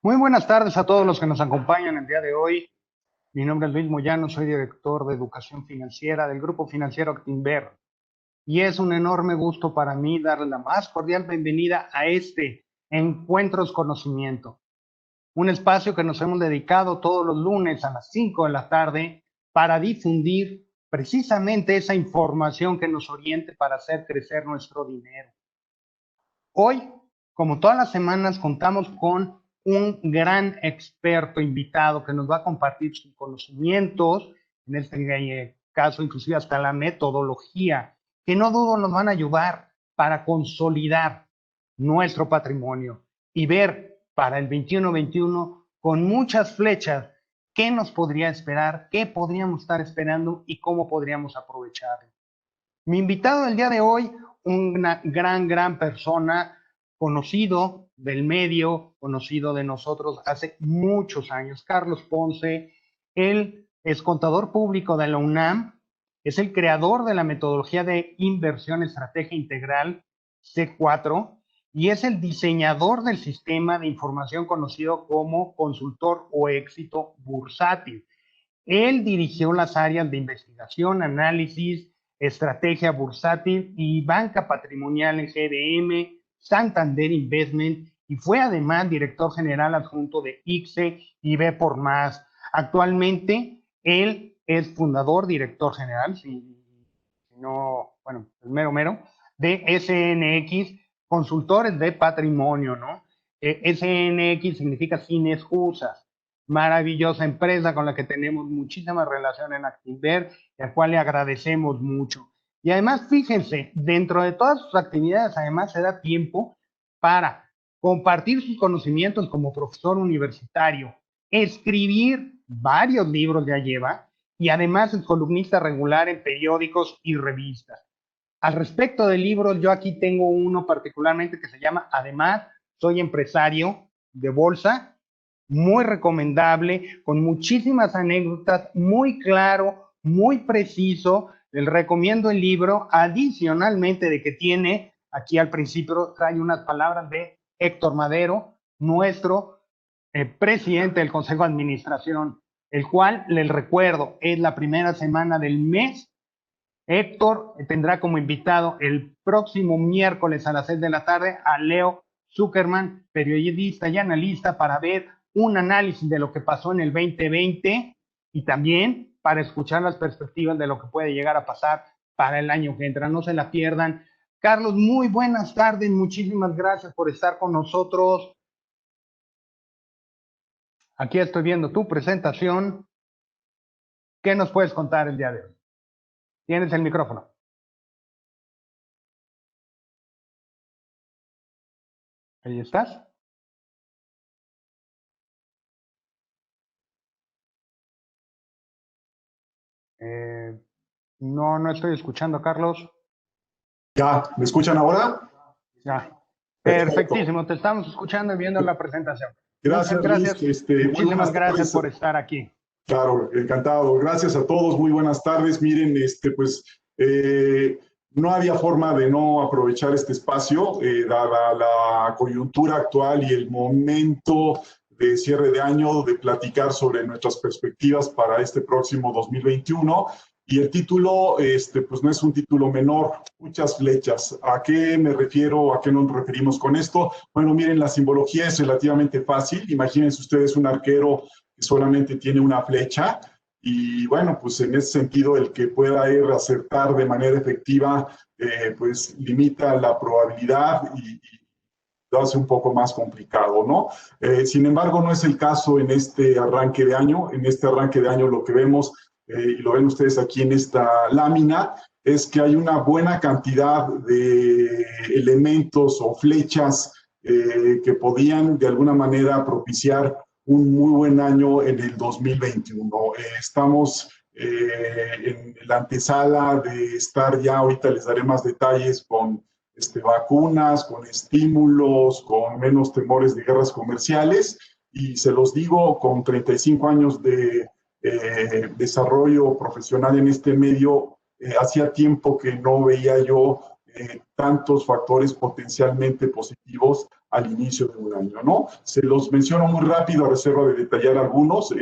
Muy buenas tardes a todos los que nos acompañan el día de hoy. Mi nombre es Luis Moyano, soy director de Educación Financiera del Grupo Financiero Actinver. Y es un enorme gusto para mí darle la más cordial bienvenida a este Encuentros Conocimiento, un espacio que nos hemos dedicado todos los lunes a las 5 de la tarde para difundir precisamente esa información que nos oriente para hacer crecer nuestro dinero. Hoy, como todas las semanas, contamos con un gran experto invitado que nos va a compartir sus conocimientos, en este caso inclusive hasta la metodología, que no dudo nos van a ayudar para consolidar nuestro patrimonio y ver para el 21-21 con muchas flechas qué nos podría esperar, qué podríamos estar esperando y cómo podríamos aprovecharlo. Mi invitado del día de hoy, una gran persona, conocido del medio, conocido de nosotros hace muchos años, Carlos Ponce. Él es contador público de la UNAM, es el creador de la metodología de inversión estrategia integral C4 y es el diseñador del sistema de información conocido como consultor o éxito bursátil. Él dirigió las áreas de investigación, análisis, estrategia bursátil y banca patrimonial en GBM, Santander Investment, y fue además director general adjunto de ICSE y B por Más. Actualmente, él es fundador, director general, si no, bueno, el mero, de SNX, consultores de patrimonio, ¿no? SNX significa sin excusas. Maravillosa empresa con la que tenemos muchísima relación en Actinver, y al cual le agradecemos mucho. Y además, fíjense, dentro de todas sus actividades, además se da tiempo para compartir sus conocimientos como profesor universitario, escribir varios libros ya lleva, y además es columnista regular en periódicos y revistas. Al respecto de libros, yo aquí tengo uno particularmente que se llama Además, soy empresario de bolsa, muy recomendable, con muchísimas anécdotas, muy claro, muy preciso. Les recomiendo el libro, adicionalmente de que tiene, aquí al principio trae unas palabras de Héctor Madero, nuestro presidente del Consejo de Administración, el cual, les recuerdo, es la primera semana del mes. Héctor tendrá como invitado el próximo miércoles a las 6 de la tarde a Leo Zuckerman, periodista y analista, para ver un análisis de lo que pasó en el 2020 y también para escuchar las perspectivas de lo que puede llegar a pasar para el año que entra. No se la pierdan. Carlos, muy buenas tardes. Muchísimas gracias por estar con nosotros. Aquí estoy viendo tu presentación. ¿Qué nos puedes contar el día de hoy? Tienes el micrófono. Ahí estás. No estoy escuchando, Carlos. ¿Ya me escuchan ahora? Ya. Perfecto. Perfectísimo, te estamos escuchando y viendo la presentación. Muchas Gracias, Luis. gracias. Muy Muchísimas buenas gracias tardes. por estar aquí. Claro, encantado. Gracias a todos. Muy buenas tardes. Miren, no había forma de no aprovechar este espacio, dada la coyuntura actual y el momento de cierre de año, de platicar sobre nuestras perspectivas para este próximo 2021. Y el título, pues no es un título menor, muchas flechas. ¿A qué me refiero? ¿A qué nos referimos con esto? Bueno, miren, la simbología es relativamente fácil. Imagínense ustedes un arquero que solamente tiene una flecha y bueno, pues en ese sentido el que pueda ir a acertar de manera efectiva, pues limita la probabilidad y lo hace un poco más complicado, ¿no? Sin embargo, no es el caso en este arranque de año. En este arranque de año lo que vemos, y lo ven ustedes aquí en esta lámina, es que hay una buena cantidad de elementos o flechas que podían de alguna manera propiciar un muy buen año en el 2021. Estamos en la antesala de estar ya, ahorita les daré más detalles con vacunas, con estímulos, con menos temores de guerras comerciales, y se los digo, con 35 años de desarrollo profesional en este medio, hacía tiempo que no veía yo tantos factores potencialmente positivos al inicio de un año, ¿no? Se los menciono muy rápido a reserva de detallar algunos.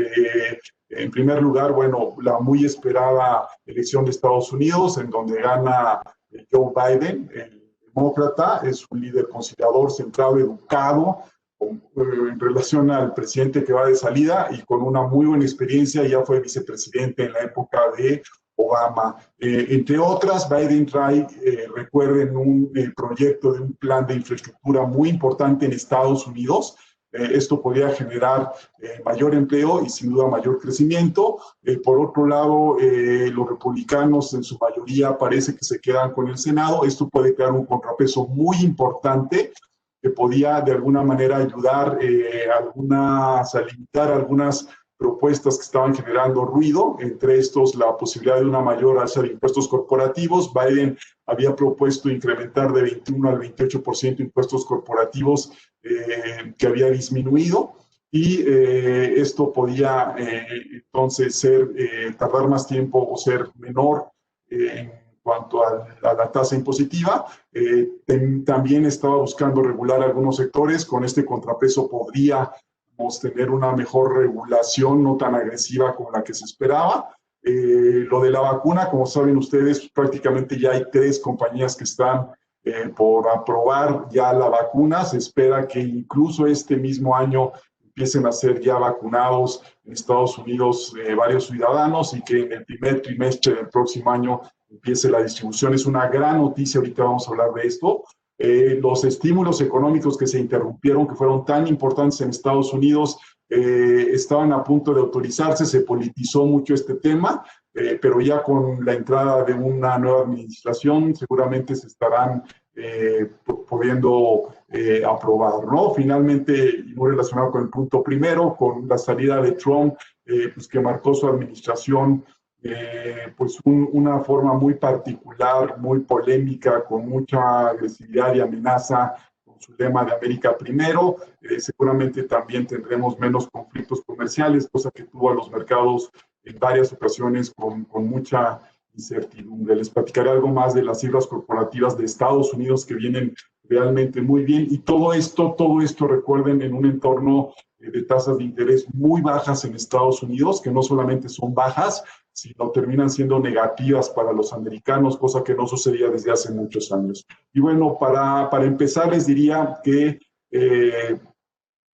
En primer lugar, bueno, la muy esperada elección de Estados Unidos, en donde gana Joe Biden, el demócrata, es un líder conciliador, centrado, educado, en relación al presidente que va de salida y con una muy buena experiencia, ya fue vicepresidente en la época de Obama. Entre otras, Biden trae, recuerden, un proyecto de un plan de infraestructura muy importante en Estados Unidos. Esto podría generar mayor empleo y sin duda mayor crecimiento. Por otro lado, los republicanos en su mayoría parece que se quedan con el Senado. Esto puede crear un contrapeso muy importante que podía de alguna manera ayudar a limitar algunas propuestas que estaban generando ruido, entre estos la posibilidad de una mayor alza de impuestos corporativos. Biden había propuesto incrementar de 21 al 28% impuestos corporativos que había disminuido, y esto podía entonces tardar más tiempo o ser menor en cuanto a la tasa impositiva. También estaba buscando regular algunos sectores. Con este contrapeso podríamos tener una mejor regulación, no tan agresiva como la que se esperaba. Lo de la vacuna, como saben ustedes, prácticamente ya hay 3 compañías que están por aprobar ya la vacuna. Se espera que incluso este mismo año empiecen a ser ya vacunados en Estados Unidos varios ciudadanos, y que en el primer trimestre del próximo año empiece la distribución. Es una gran noticia, ahorita vamos a hablar de esto. Los estímulos económicos que se interrumpieron, que fueron tan importantes en Estados Unidos, estaban a punto de autorizarse. Se politizó mucho este tema, pero ya con la entrada de una nueva administración seguramente se estarán pudiendo aprobar, ¿no? Finalmente, y muy relacionado con el punto primero, con la salida de Trump, pues que marcó su administración, pues una forma muy particular, muy polémica, con mucha agresividad y amenaza, con su lema de América primero. Seguramente también tendremos menos conflictos comerciales, cosa que tuvo a los mercados en varias ocasiones con mucha incertidumbre. Les platicaré algo más de las cifras corporativas de Estados Unidos, que vienen realmente muy bien, y todo esto, recuerden, en un entorno de tasas de interés muy bajas en Estados Unidos, que no solamente son bajas, sino terminan siendo negativas para los americanos, cosa que no sucedía desde hace muchos años. Y bueno, para empezar les diría que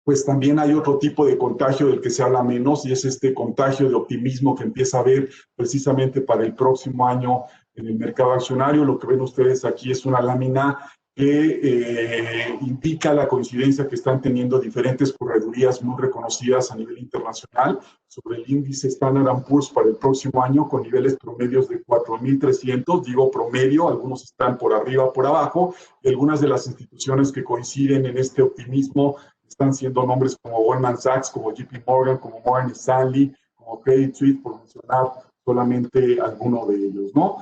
pues también hay otro tipo de contagio del que se habla menos, y es este contagio de optimismo que empieza a haber precisamente para el próximo año en el mercado accionario. Lo que ven ustedes aquí es una lámina que indica la coincidencia que están teniendo diferentes corredurías muy reconocidas a nivel internacional sobre el índice Standard & Poor's para el próximo año, con niveles promedios de 4.300, digo promedio, algunos están por arriba, por abajo, y algunas de las instituciones que coinciden en este optimismo están siendo nombres como Goldman Sachs, como JP Morgan, como Morgan Stanley, como Credit Suisse, por mencionar solamente alguno de ellos, ¿no?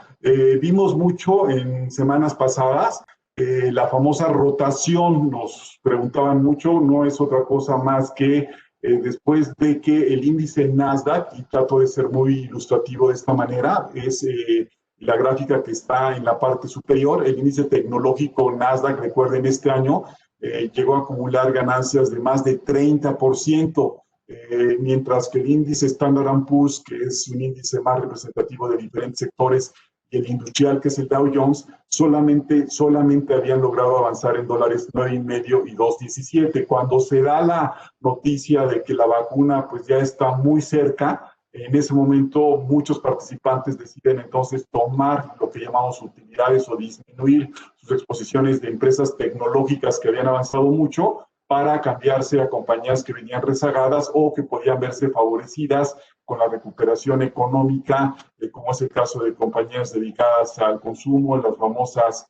Vimos mucho en semanas pasadas la famosa rotación. Nos preguntaban mucho, no es otra cosa más que después de que el índice Nasdaq, y trato de ser muy ilustrativo de esta manera, es la gráfica que está en la parte superior, el índice tecnológico Nasdaq, recuerden, este año llegó a acumular ganancias de más de 30%, mientras que el índice Standard & Poor's, que es un índice más representativo de diferentes sectores, y el industrial, que es el Dow Jones, solamente habían logrado avanzar en dólares 9.5 y 2.17. Cuando se da la noticia de que la vacuna pues ya está muy cerca, en ese momento muchos participantes deciden entonces tomar lo que llamamos utilidades o disminuir sus exposiciones de empresas tecnológicas que habían avanzado mucho, para cambiarse a compañías que venían rezagadas o que podían verse favorecidas con la recuperación económica, como es el caso de compañías dedicadas al consumo, las famosas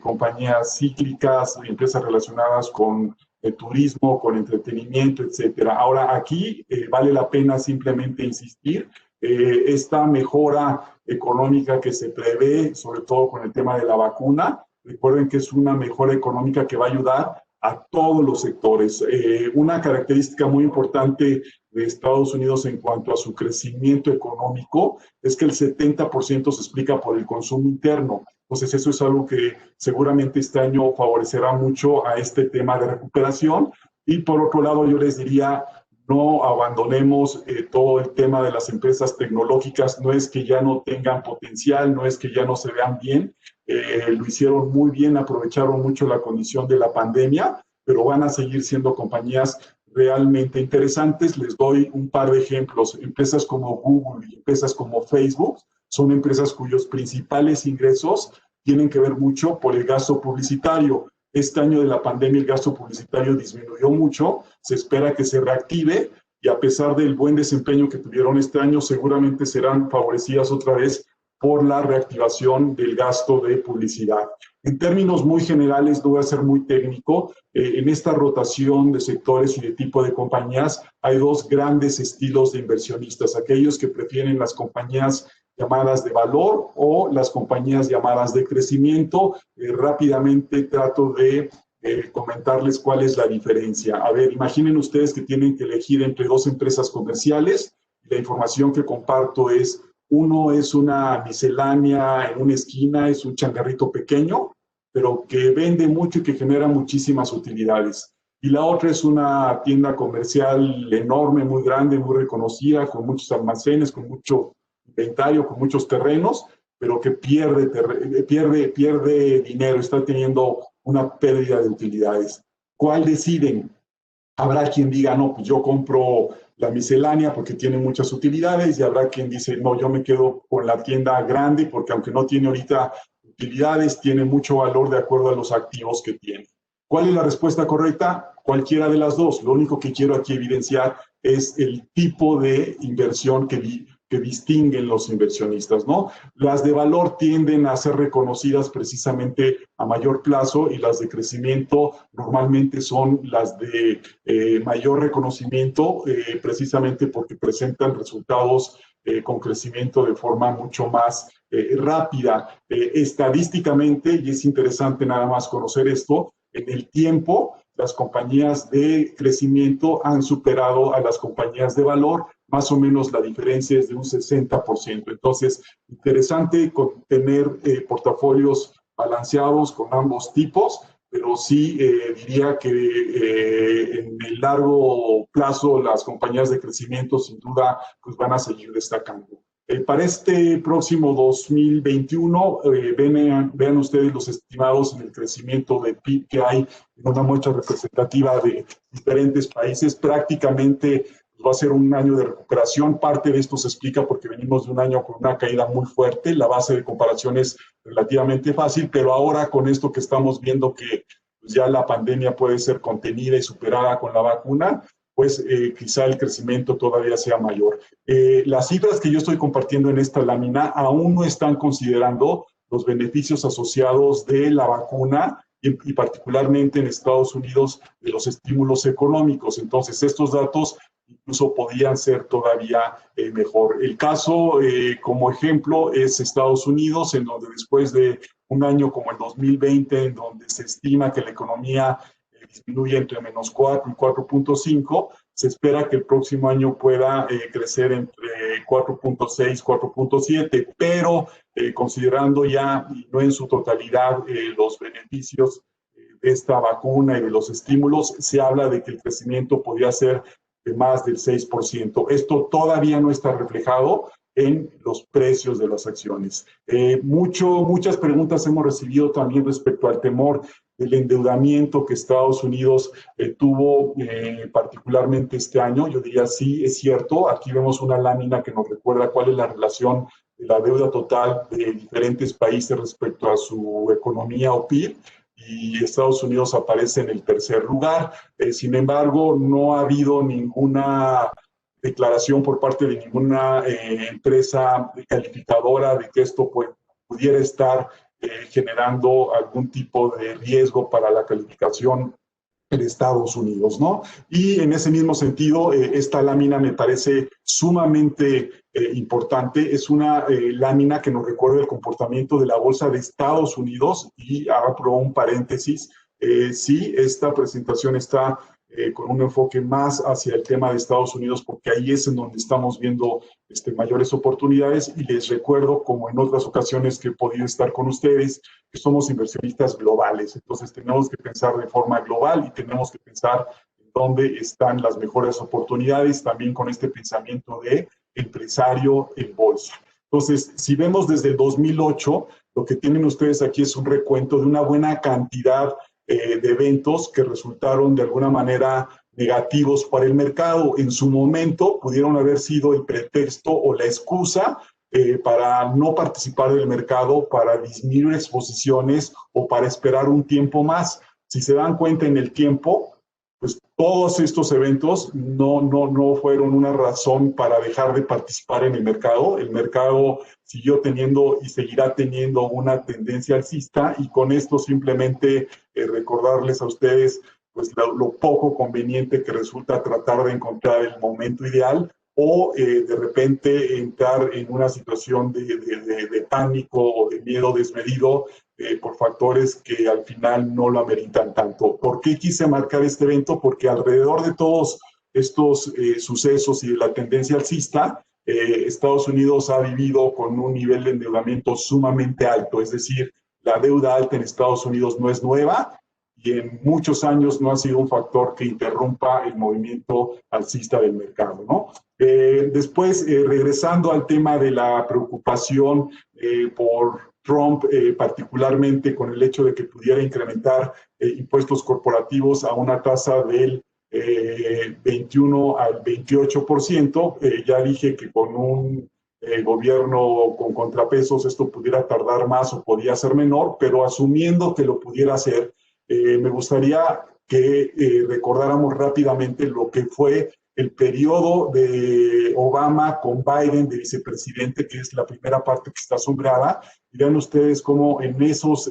compañías cíclicas, empresas relacionadas con turismo, con entretenimiento, etcétera. Ahora, aquí vale la pena simplemente insistir, esta mejora económica que se prevé, sobre todo con el tema de la vacuna, recuerden que es una mejora económica que va a ayudar a todos los sectores. Una característica muy importante de Estados Unidos en cuanto a su crecimiento económico es que el 70% se explica por el consumo interno. Entonces, eso es algo que seguramente este año favorecerá mucho a este tema de recuperación. Y por otro lado, yo les diría, no abandonemos todo el tema de las empresas tecnológicas. No es que ya no tengan potencial, no es que ya no se vean bien. Lo hicieron muy bien, aprovecharon mucho la condición de la pandemia, pero van a seguir siendo compañías realmente interesantes. Les doy un par de ejemplos. Empresas como Google y empresas como Facebook son empresas cuyos principales ingresos tienen que ver mucho por el gasto publicitario. Este año de la pandemia el gasto publicitario disminuyó mucho, se espera que se reactive y a pesar del buen desempeño que tuvieron este año, seguramente serán favorecidas otra vez por la reactivación del gasto de publicidad. En términos muy generales, no voy a ser muy técnico, en esta rotación de sectores y de tipo de compañías hay dos grandes estilos de inversionistas, aquellos que prefieren las compañías llamadas de valor o las compañías llamadas de crecimiento. Rápidamente trato de comentarles cuál es la diferencia. A ver, imaginen ustedes que tienen que elegir entre dos empresas comerciales. La información que comparto es, uno es una miscelánea en una esquina, es un changarrito pequeño, pero que vende mucho y que genera muchísimas utilidades. Y la otra es una tienda comercial enorme, muy grande, muy reconocida, con muchos almacenes, con mucho inventario, con muchos terrenos, pero que pierde dinero, está teniendo una pérdida de utilidades. ¿Cuál deciden? Habrá quien diga, no, pues yo compro la miscelánea porque tiene muchas utilidades, y habrá quien dice, no, yo me quedo con la tienda grande porque aunque no tiene ahorita utilidades, tiene mucho valor de acuerdo a los activos que tiene. ¿Cuál es la respuesta correcta? Cualquiera de las dos. Lo único que quiero aquí evidenciar es el tipo de inversión que distinguen los inversionistas, ¿no? Las de valor tienden a ser reconocidas precisamente a mayor plazo y las de crecimiento normalmente son las de mayor reconocimiento, precisamente porque presentan resultados con crecimiento de forma mucho más rápida. Estadísticamente, y es interesante nada más conocer esto, en el tiempo las compañías de crecimiento han superado a las compañías de valor, más o menos la diferencia es de un 60%. Entonces, interesante tener portafolios balanceados con ambos tipos, pero sí diría que en el largo plazo las compañías de crecimiento sin duda pues van a seguir destacando. Para este próximo 2021, vean ustedes los estimados en el crecimiento de PIB que hay en una muestra representativa de diferentes países. Prácticamente va a ser un año de recuperación. Parte de esto se explica porque venimos de un año con una caída muy fuerte. La base de comparación es relativamente fácil, pero ahora con esto que estamos viendo que pues, ya la pandemia puede ser contenida y superada con la vacuna, pues quizá el crecimiento todavía sea mayor. Las cifras que yo estoy compartiendo en esta lámina aún no están considerando los beneficios asociados de la vacuna y particularmente en Estados Unidos de los estímulos económicos. Entonces, estos datos incluso podían ser todavía mejor. El caso, como ejemplo, es Estados Unidos, en donde después de un año como el 2020, en donde se estima que la economía disminuye entre menos 4 y 4.5, se espera que el próximo año pueda crecer entre 4.6 y 4.7, pero considerando ya, y no en su totalidad, los beneficios de esta vacuna y de los estímulos, se habla de que el crecimiento podría ser de más del 6%. Esto todavía no está reflejado en los precios de las acciones. Muchas preguntas hemos recibido también respecto al temor del endeudamiento que Estados Unidos tuvo particularmente este año. Yo diría sí, es cierto. Aquí vemos una lámina que nos recuerda cuál es la relación de la deuda total de diferentes países respecto a su economía o PIB. Y Estados Unidos aparece en el tercer lugar. Sin embargo, no ha habido ninguna declaración por parte de ninguna empresa calificadora de que esto pudiera estar generando algún tipo de riesgo para la calificación en Estados Unidos, ¿no? Y en ese mismo sentido, esta lámina me parece sumamente importante. Es una lámina que nos recuerda el comportamiento de la bolsa de Estados Unidos y abro un paréntesis. Sí, esta presentación está con un enfoque más hacia el tema de Estados Unidos, porque ahí es en donde estamos viendo mayores oportunidades. Y les recuerdo, como en otras ocasiones que he podido estar con ustedes, que somos inversionistas globales. Entonces tenemos que pensar de forma global y tenemos que pensar en dónde están las mejores oportunidades, también con este pensamiento de empresario en bolsa. Entonces, si vemos desde el 2008, lo que tienen ustedes aquí es un recuento de una buena cantidad de eventos que resultaron de alguna manera negativos para el mercado. En su momento pudieron haber sido el pretexto o la excusa para no participar del mercado, para disminuir exposiciones o para esperar un tiempo más. Si se dan cuenta en el tiempo, pues todos estos eventos no fueron una razón para dejar de participar en el mercado. El mercado siguió teniendo y seguirá teniendo una tendencia alcista, y con esto simplemente recordarles a ustedes pues lo poco conveniente que resulta tratar de encontrar el momento ideal o de repente entrar en una situación de pánico o de miedo desmedido por factores que al final no lo ameritan tanto. ¿Por qué quise marcar este evento? Porque alrededor de todos estos sucesos y de la tendencia alcista, Estados Unidos ha vivido con un nivel de endeudamiento sumamente alto, es decir, la deuda alta en Estados Unidos no es nueva y en muchos años no ha sido un factor que interrumpa el movimiento alcista del mercado, ¿no? Después, regresando al tema de la preocupación por Trump, particularmente con el hecho de que pudiera incrementar impuestos corporativos a una tasa del 21 al 28%. Ya dije que con un gobierno con contrapesos esto pudiera tardar más o podía ser menor, pero asumiendo que lo pudiera hacer, me gustaría que recordáramos rápidamente lo que fue el periodo de Obama con Biden de vicepresidente, que es la primera parte que está sombreada. Y vean ustedes cómo en esos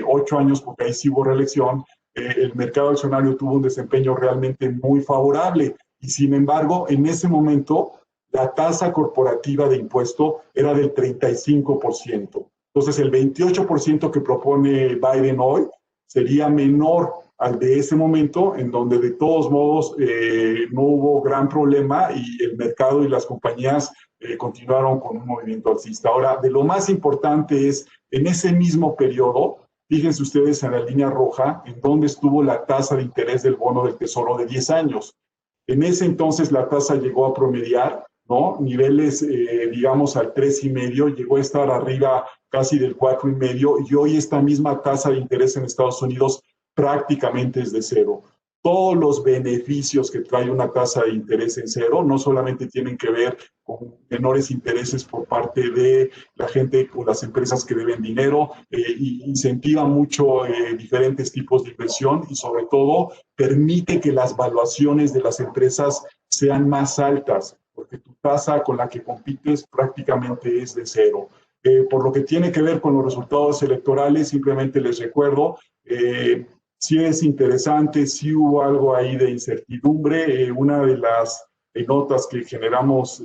8 años, porque ahí sí hubo reelección, el mercado accionario tuvo un desempeño realmente muy favorable. Y sin embargo, en ese momento, la tasa corporativa de impuesto era del 35%. Entonces, el 28% que propone Biden hoy sería menor al de ese momento, en donde de todos modos no hubo gran problema y el mercado y las compañías continuaron con un movimiento alcista. Ahora, de lo más importante es, en ese mismo periodo, fíjense ustedes en la línea roja, en donde estuvo la tasa de interés del bono del Tesoro de 10 años. En ese entonces la tasa llegó a promediar, ¿no? Niveles, digamos, al 3,5, llegó a estar arriba casi del 4,5, y hoy esta misma tasa de interés en Estados Unidos prácticamente es de cero. Todos los beneficios que trae una tasa de interés en cero no solamente tienen que ver con menores intereses por parte de la gente o las empresas que deben dinero, incentiva mucho diferentes tipos de inversión y sobre todo permite que las valuaciones de las empresas sean más altas, porque tu tasa con la que compites prácticamente es de cero. Por lo que tiene que ver con los resultados electorales, simplemente les recuerdo, sí es interesante, sí hubo algo ahí de incertidumbre. Una de las notas que generamos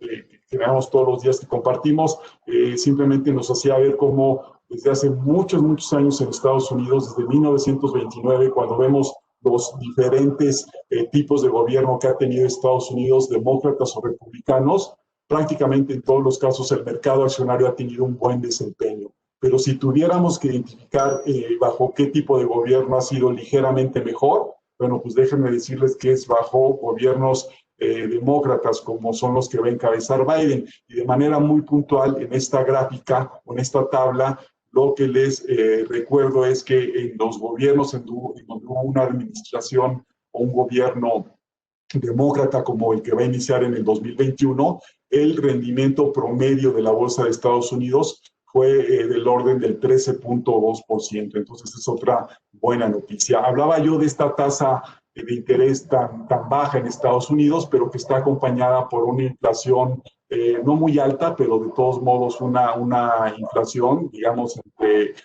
todos los días que compartimos, simplemente nos hacía ver cómo desde hace muchos años en Estados Unidos, desde 1929, cuando vemos los diferentes tipos de gobierno que ha tenido Estados Unidos, demócratas o republicanos, prácticamente en todos los casos el mercado accionario ha tenido un buen desempeño. Pero si tuviéramos que identificar bajo qué tipo de gobierno ha sido ligeramente mejor, bueno, pues déjenme decirles que es bajo gobiernos demócratas, como son los que va a encabezar Biden. Y de manera muy puntual, en esta gráfica o en esta tabla, lo que les recuerdo es que en los gobiernos en donde hubo una administración o un gobierno demócrata como el que va a iniciar en el 2021, el rendimiento promedio de la bolsa de Estados Unidos fue del orden del 13.2%. Entonces es otra buena noticia. Hablaba yo de esta tasa de interés tan baja en Estados Unidos, pero que está acompañada por una inflación no muy alta, pero de todos modos una inflación, digamos, entre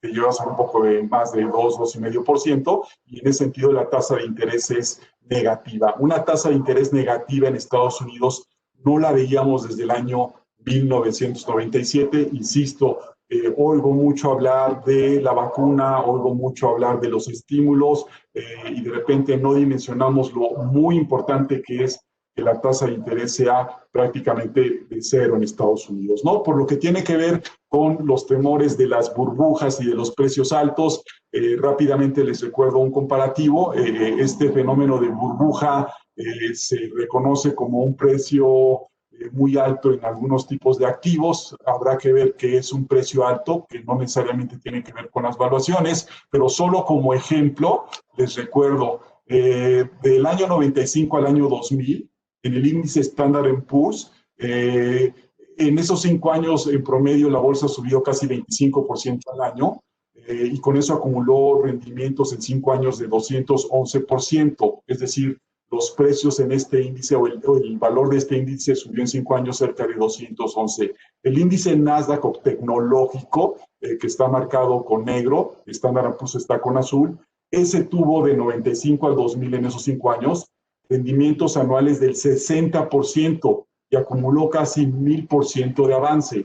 te llevas a un poco de más de 2,5%, y en ese sentido la tasa de interés es negativa. Una tasa de interés negativa en Estados Unidos no la veíamos desde el año 1997, insisto, oigo mucho hablar de la vacuna, oigo mucho hablar de los estímulos y de repente no dimensionamos lo muy importante que es que la tasa de interés sea prácticamente de cero en Estados Unidos, ¿no? Por lo que tiene que ver con los temores de las burbujas y de los precios altos, rápidamente les recuerdo un comparativo. Este fenómeno de burbuja se reconoce como un precio muy alto en algunos tipos de activos. Habrá que ver qué es un precio alto, que no necesariamente tiene que ver con las valuaciones, pero solo como ejemplo, les recuerdo, del año 95 al año 2000, en el índice Standard & Poor's, en esos 5 años, en promedio, la bolsa subió casi 25% al año, y con eso acumuló rendimientos en 5 años de 211%, es decir, los precios en este índice o el valor de este índice subió en 5 años cerca de 211. El índice Nasdaq tecnológico, que está marcado con negro, Standard & Poor's está con azul, ese tuvo de 95 al 2000 en esos 5 años rendimientos anuales del 60% y acumuló casi 1000% de avance.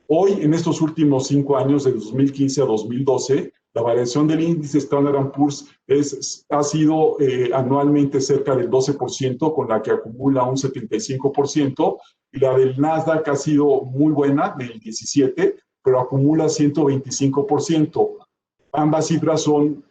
Hoy, en estos últimos 5 años, de 2015 a 2012, la variación del índice Standard & Poor's ha sido anualmente cerca del 12%, con la que acumula un 75%, y la del Nasdaq ha sido muy buena, del 17%, pero acumula 125%. Ambas cifras son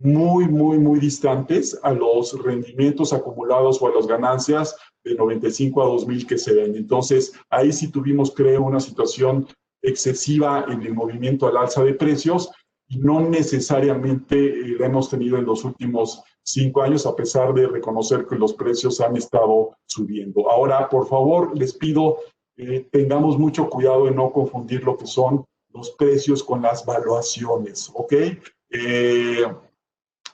muy distantes a los rendimientos acumulados o a las ganancias de 95 a 2000 que se ven. Entonces, ahí sí tuvimos, creo, una situación excesiva en el movimiento al alza de precios y no necesariamente la hemos tenido en los últimos 5 años, a pesar de reconocer que los precios han estado subiendo. Ahora, por favor, les pido tengamos mucho cuidado en no confundir lo que son los precios con las valuaciones, ¿ok?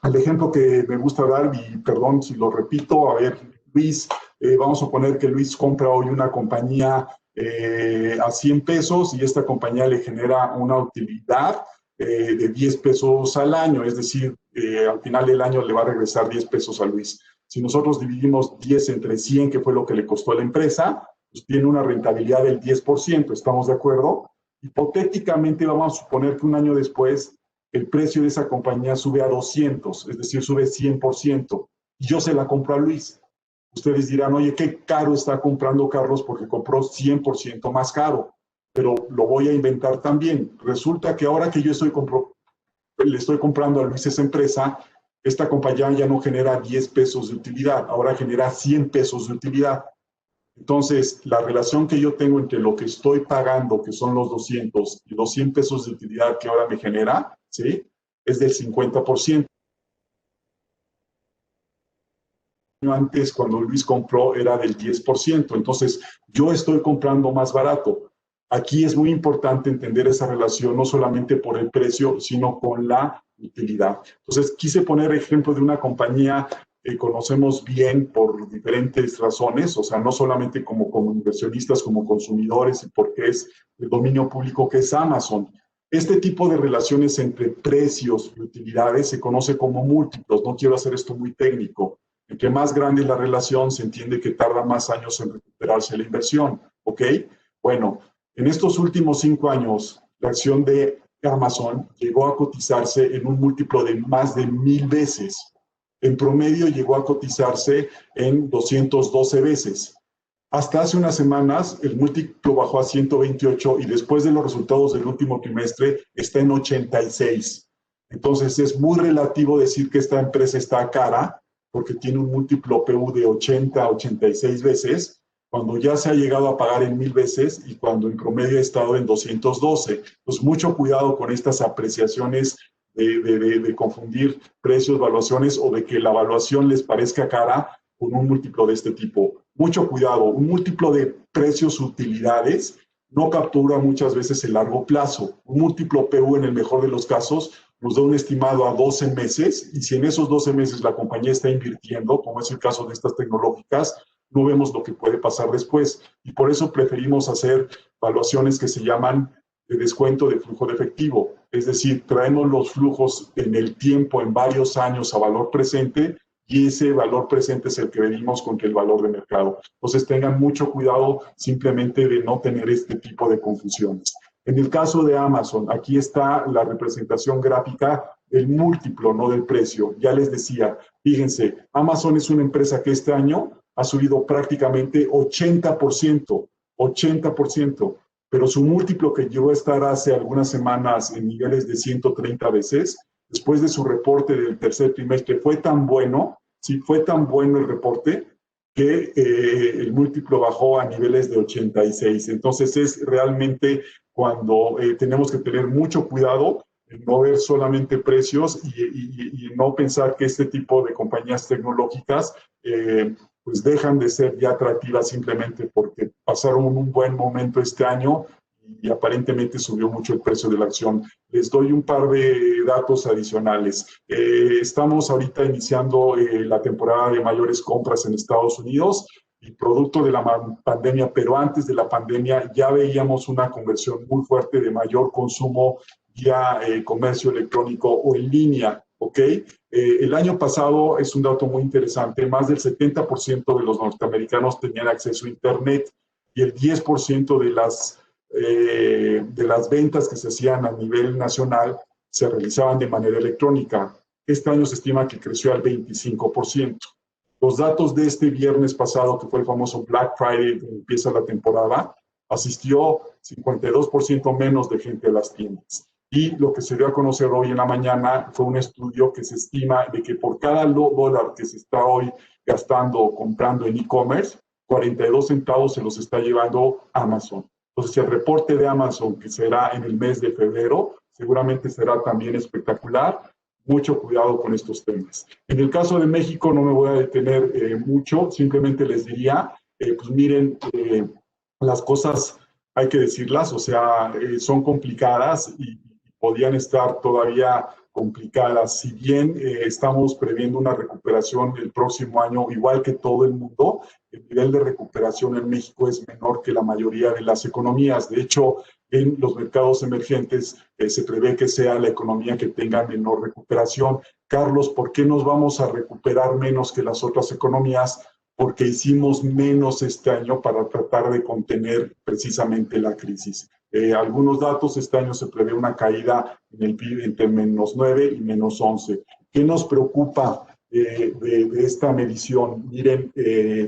El ejemplo que me gusta dar, y perdón si lo repito, a ver, Luis, vamos a poner que Luis compra hoy una compañía a 100 pesos y esta compañía le genera una utilidad de 10 pesos al año, es decir, al final del año le va a regresar 10 pesos a Luis. Si nosotros dividimos 10 entre 100, que fue lo que le costó a la empresa, pues tiene una rentabilidad del 10%, ¿estamos de acuerdo? Hipotéticamente vamos a suponer que un año después el precio de esa compañía sube a 200, es decir, sube 100%, y yo se la compro a Luis. Ustedes dirán, oye, qué caro está comprando Carlos porque compró 100% más caro, pero lo voy a inventar también. Resulta que ahora que yo le estoy comprando a Luis esa empresa, esta compañía ya no genera 10 pesos de utilidad, ahora genera 100 pesos de utilidad. Entonces, la relación que yo tengo entre lo que estoy pagando, que son los 200, y los 100 pesos de utilidad que ahora me genera, ¿sí?, es del 50%. Antes, cuando Luis compró, era del 10%. Entonces, yo estoy comprando más barato. Aquí es muy importante entender esa relación, no solamente por el precio, sino con la utilidad. Entonces, quise poner ejemplo de una compañía que conocemos bien por diferentes razones, o sea, no solamente como inversionistas, como consumidores, y porque es el dominio público, que es Amazon. Este tipo de relaciones entre precios y utilidades se conoce como múltiplos. No quiero hacer esto muy técnico. Entre más grande es la relación, se entiende que tarda más años en recuperarse la inversión, ¿ok? Bueno, en estos últimos 5 años, la acción de Amazon llegó a cotizarse en un múltiplo de más de 1000 veces. En promedio llegó a cotizarse en 212 veces. Hasta hace unas semanas el múltiplo bajó a 128 y después de los resultados del último trimestre está en 86. Entonces es muy relativo decir que esta empresa está cara porque tiene un múltiplo PU de 80 a 86 veces, cuando ya se ha llegado a pagar en 1000 veces y cuando en promedio ha estado en 212. Pues mucho cuidado con estas apreciaciones de confundir precios, valuaciones, o de que la evaluación les parezca cara con un múltiplo de este tipo. Mucho cuidado, un múltiplo de precios utilidades no captura muchas veces el largo plazo. Un múltiplo PU, en el mejor de los casos, nos da un estimado a 12 meses, y si en esos 12 meses la compañía está invirtiendo, como es el caso de estas tecnológicas, no vemos lo que puede pasar después. Y por eso preferimos hacer valuaciones que se llaman de descuento de flujo de efectivo. Es decir, traemos los flujos en el tiempo, en varios años, a valor presente, y ese valor presente es el que medimos contra el valor de mercado. Entonces tengan mucho cuidado simplemente de no tener este tipo de confusiones. En el caso de Amazon, aquí está la representación gráfica del múltiplo, no del precio. Ya les decía, fíjense, Amazon es una empresa que este año ha subido prácticamente 80%, 80%, pero su múltiplo que llegó a estar hace algunas semanas en niveles de 130 veces, después de su reporte del tercer trimestre, fue tan bueno, sí, fue tan bueno el reporte, que el múltiplo bajó a niveles de 86. Entonces es realmente cuando tenemos que tener mucho cuidado en no ver solamente precios y no pensar que este tipo de compañías tecnológicas pues dejan de ser ya atractivas simplemente porque pasaron un buen momento este año y aparentemente subió mucho el precio de la acción. Les doy un par de datos adicionales. Estamos ahorita iniciando la temporada de mayores compras en Estados Unidos y producto de la pandemia, pero antes de la pandemia ya veíamos una conversión muy fuerte de mayor consumo vía comercio electrónico o en línea, ¿ok? El año pasado, es un dato muy interesante, más del 70% de los norteamericanos tenían acceso a Internet y el 10% de las ventas que se hacían a nivel nacional se realizaban de manera electrónica. Este año se estima que creció al 25%. Los datos de este viernes pasado, que fue el famoso Black Friday, donde empieza la temporada, asistió 52% menos de gente a las tiendas. Y lo que se dio a conocer hoy en la mañana fue un estudio que se estima de que por cada dólar que se está hoy gastando o comprando en e-commerce, 42 centavos se los está llevando Amazon. Entonces, el reporte de Amazon, que será en el mes de febrero, seguramente será también espectacular. Mucho cuidado con estos temas. En el caso de México no me voy a detener mucho, simplemente les diría, pues miren, las cosas hay que decirlas, o sea, son complicadas y podían estar todavía complicadas. Si bien estamos previendo una recuperación el próximo año, igual que todo el mundo, el nivel de recuperación en México es menor que la mayoría de las economías. De hecho, en los mercados emergentes se prevé que sea la economía que tenga menor recuperación. Carlos, ¿por qué nos vamos a recuperar menos que las otras economías? Porque hicimos menos este año para tratar de contener precisamente la crisis. Algunos datos, este año se prevé una caída en el PIB entre -9 y -11. ¿Qué nos preocupa de esta medición? Miren,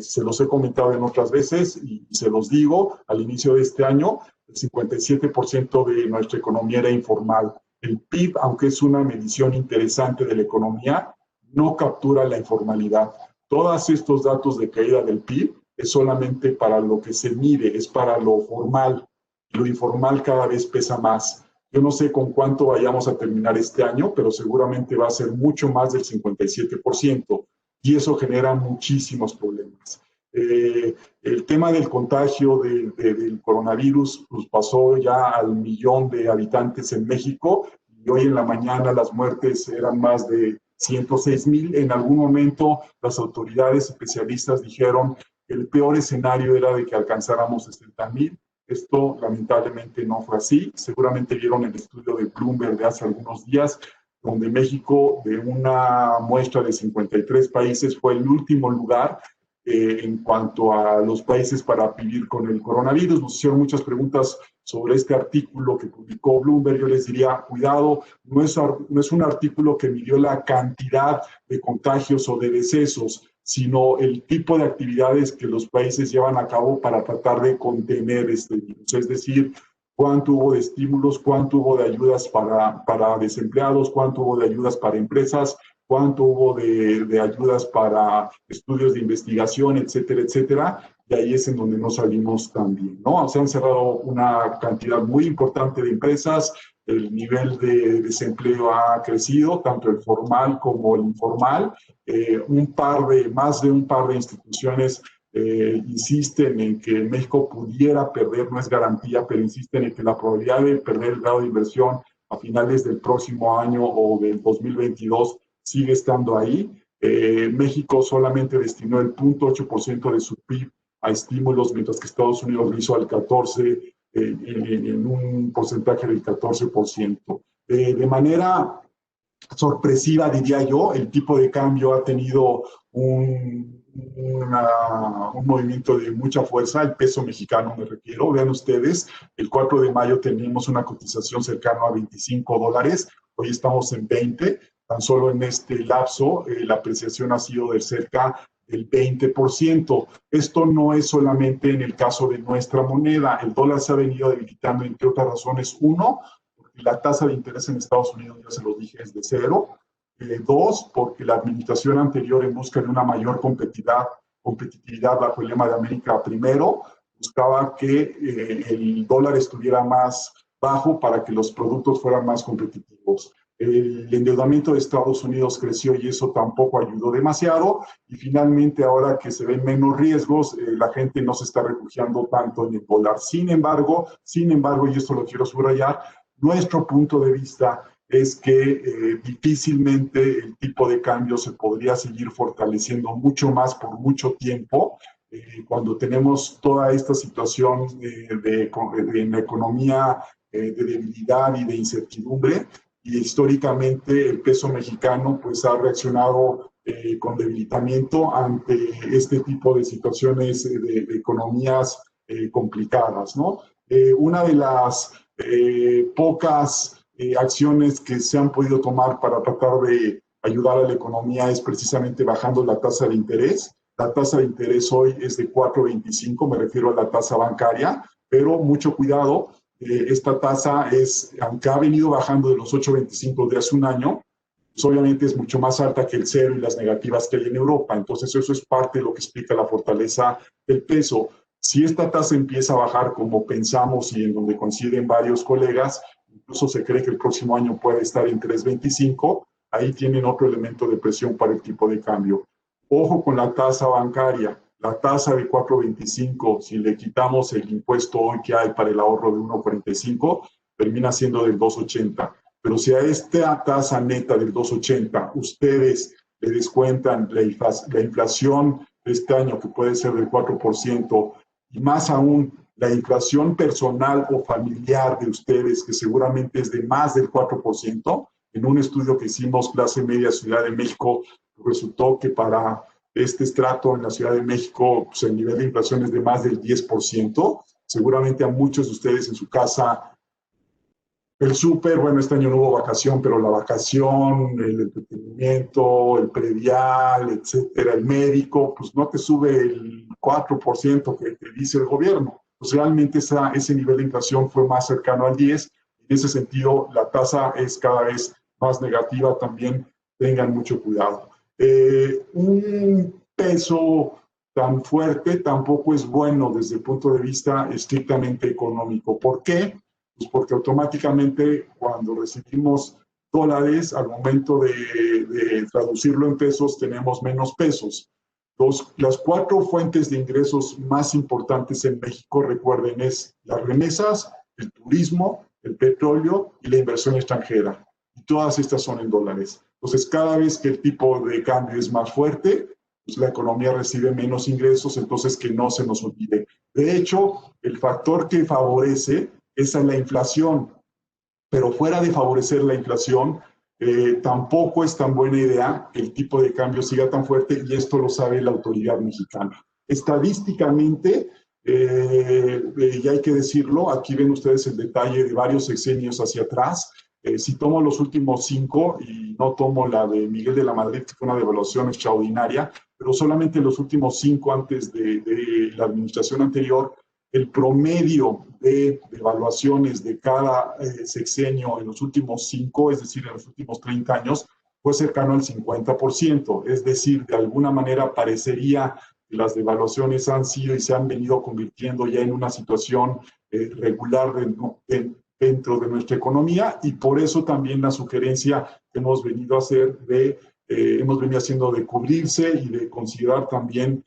se los he comentado en otras veces y se los digo, al inicio de este año, el 57% de nuestra economía era informal. El PIB, aunque es una medición interesante de la economía, no captura la informalidad. Todos estos datos de caída del PIB es solamente para lo que se mide, es para lo formal. Lo informal cada vez pesa más. Yo no sé con cuánto vayamos a terminar este año, pero seguramente va a ser mucho más del 57%, y eso genera muchísimos problemas. El tema del contagio del coronavirus pues pasó ya al 1,000,000 de habitantes en México, y hoy en la mañana las muertes eran más de 106,000. En algún momento las autoridades especialistas dijeron que el peor escenario era de que alcanzáramos 60,000. Esto lamentablemente no fue así. Seguramente vieron el estudio de Bloomberg de hace algunos días, donde México, de una muestra de 53 países, fue el último lugar en cuanto a los países para vivir con el coronavirus. Nos hicieron muchas preguntas sobre este artículo que publicó Bloomberg. Yo les diría, cuidado, no es un artículo que midió la cantidad de contagios o de decesos, sino el tipo de actividades que los países llevan a cabo para tratar de contener este virus. Es decir, cuánto hubo de estímulos, cuánto hubo de ayudas para desempleados, cuánto hubo de ayudas para empresas, cuánto hubo de ayudas para estudios de investigación, etcétera, etcétera. Y ahí es en donde no salimos tan bien, ¿no? Se han cerrado una cantidad muy importante de empresas, el nivel de desempleo ha crecido, tanto el formal como el informal. Más de un par de instituciones insisten en que México pudiera perder, no es garantía, pero insisten en que la probabilidad de perder el grado de inversión a finales del próximo año o del 2022 sigue estando ahí. México solamente destinó el 0.8% de su PIB a estímulos, mientras que Estados Unidos lo hizo al 14%, en un porcentaje del 14%. De manera sorpresiva, diría yo, el tipo de cambio ha tenido un un movimiento de mucha fuerza. El peso mexicano me refiero. Vean ustedes, el 4 de mayo teníamos una cotización cercana a $25. Hoy estamos en 20. Tan solo en este lapso, la apreciación ha sido de cerca del 20%. Esto no es solamente en el caso de nuestra moneda. El dólar se ha venido debilitando, entre otras razones. Uno, porque la tasa de interés en Estados Unidos, ya se lo dije, es de 0. Dos, porque la administración anterior, en busca de una mayor competitividad bajo el lema de América Primero, buscaba que el dólar estuviera más bajo para que los productos fueran más competitivos. El endeudamiento de Estados Unidos creció y eso tampoco ayudó demasiado. Y finalmente, ahora que se ven menos riesgos, la gente no se está refugiando tanto en el dólar. Sin embargo, y esto lo quiero subrayar, nuestro punto de vista es que difícilmente el tipo de cambio se podría seguir fortaleciendo mucho más por mucho tiempo cuando tenemos toda esta situación en la economía de debilidad y de incertidumbre. Y históricamente el peso mexicano pues ha reaccionado con debilitamiento ante este tipo de situaciones de economías complicadas, ¿no? Una de las pocas acciones que se han podido tomar para tratar de ayudar a la economía es precisamente bajando la tasa de interés. La tasa de interés hoy es de 4.25, me refiero a la tasa bancaria, pero mucho cuidado, esta tasa es, aunque ha venido bajando de los 8.25 de hace un año, pues obviamente es mucho más alta que el cero y las negativas que hay en Europa. Entonces eso es parte de lo que explica la fortaleza del peso. Si esta tasa empieza a bajar como pensamos y en donde coinciden varios colegas, incluso se cree que el próximo año puede estar en 3.25, ahí tienen otro elemento de presión para el tipo de cambio. Ojo con la tasa bancaria, la tasa de 4.25, si le quitamos el impuesto hoy que hay para el ahorro de 1.45, termina siendo del 2.80. Pero si a esta tasa neta del 2.80 ustedes le descuentan la inflación de este año, que puede ser del 4%, y más aún la inflación personal o familiar de ustedes, que seguramente es de más del 4%, en un estudio que hicimos clase media Ciudad de México, resultó que para este estrato en la Ciudad de México, pues el nivel de inflación es de más del 10%. Seguramente a muchos de ustedes en su casa, el súper, bueno, este año no hubo vacación, pero la vacación, el entretenimiento, el predial, etcétera, el médico, pues no te sube el 4% que te dice el gobierno. Pues realmente ese nivel de inflación fue más cercano al 10%. En ese sentido, la tasa es cada vez más negativa. También tengan mucho cuidado. Un peso tan fuerte tampoco es bueno desde el punto de vista estrictamente económico. ¿Por qué? Pues porque automáticamente cuando recibimos dólares, al momento de traducirlo en pesos, tenemos menos pesos. Las 4 fuentes de ingresos más importantes en México, recuerden, es las remesas, el turismo, el petróleo y la inversión extranjera. Y todas estas son en dólares. Entonces, cada vez que el tipo de cambio es más fuerte, pues la economía recibe menos ingresos, entonces que no se nos olvide. De hecho, el factor que favorece es la inflación, pero fuera de favorecer la inflación, tampoco es tan buena idea que el tipo de cambio siga tan fuerte, y esto lo sabe la autoridad mexicana. Estadísticamente, y hay que decirlo, aquí ven ustedes el detalle de varios sexenios hacia atrás. Si tomo los últimos 5, y no tomo la de Miguel de la Madrid, que fue una devaluación extraordinaria, pero solamente los últimos 5 antes de la administración anterior, el promedio de devaluaciones de cada sexenio en los últimos 5, es decir, en los últimos 30 años, fue cercano al 50%. Es decir, de alguna manera parecería que las devaluaciones han sido y se han venido convirtiendo ya en una situación regular dentro de nuestra economía, y por eso también la sugerencia que hemos venido haciendo de cubrirse y de considerar también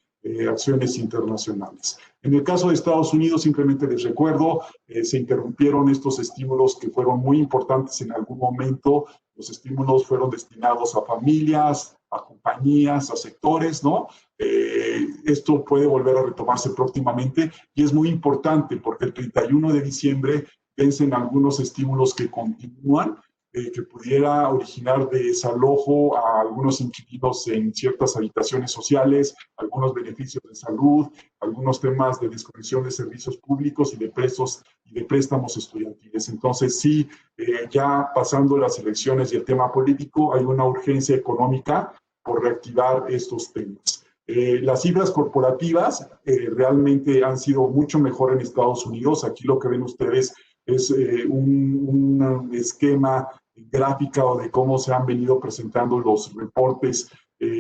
acciones internacionales. En el caso de Estados Unidos, simplemente les recuerdo, se interrumpieron estos estímulos que fueron muy importantes en algún momento. Los estímulos fueron destinados a familias, a compañías, a sectores, ¿no? Esto puede volver a retomarse próximamente, y es muy importante porque el 31 de diciembre vencen algunos estímulos que continúan, que pudiera originar de desalojo a algunos inquilinos en ciertas habitaciones sociales, algunos beneficios de salud, algunos temas de desconexión de servicios públicos y de préstamos estudiantiles. Entonces, sí, ya pasando las elecciones y el tema político, hay una urgencia económica por reactivar estos temas. Las cifras corporativas realmente han sido mucho mejor en Estados Unidos. Aquí lo que ven ustedes es un esquema gráfica o de cómo se han venido presentando los reportes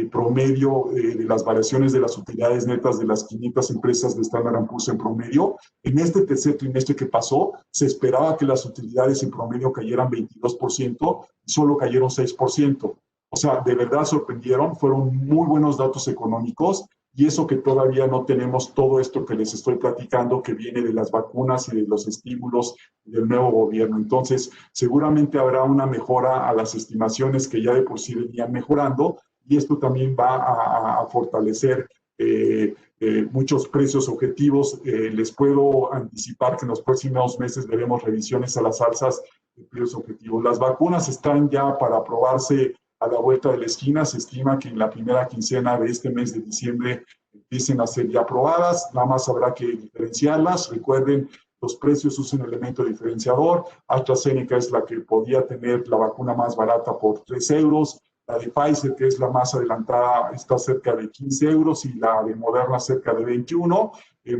promedio de las variaciones de las utilidades netas de las 500 empresas de Standard & Poor's en promedio. En este tercer trimestre que pasó, se esperaba que las utilidades en promedio cayeran 22%, y solo cayeron 6%. O sea, de verdad sorprendieron, fueron muy buenos datos económicos, y eso que todavía no tenemos todo esto que les estoy platicando, que viene de las vacunas y de los estímulos del nuevo gobierno. Entonces, seguramente habrá una mejora a las estimaciones que ya de por sí venían mejorando, y esto también va a fortalecer muchos precios objetivos. Les puedo anticipar que en los próximos meses veremos revisiones a las alzas de precios objetivos. Las vacunas están ya para aprobarse a la vuelta de la esquina. Se estima que en la primera quincena de este mes de diciembre empiecen a ser ya aprobadas. Nada más habrá que diferenciarlas. Recuerden, los precios es un elemento diferenciador. AstraZeneca es la que podía tener la vacuna más barata por 3 euros. La de Pfizer, que es la más adelantada, está cerca de 15 euros, y la de Moderna cerca de 21.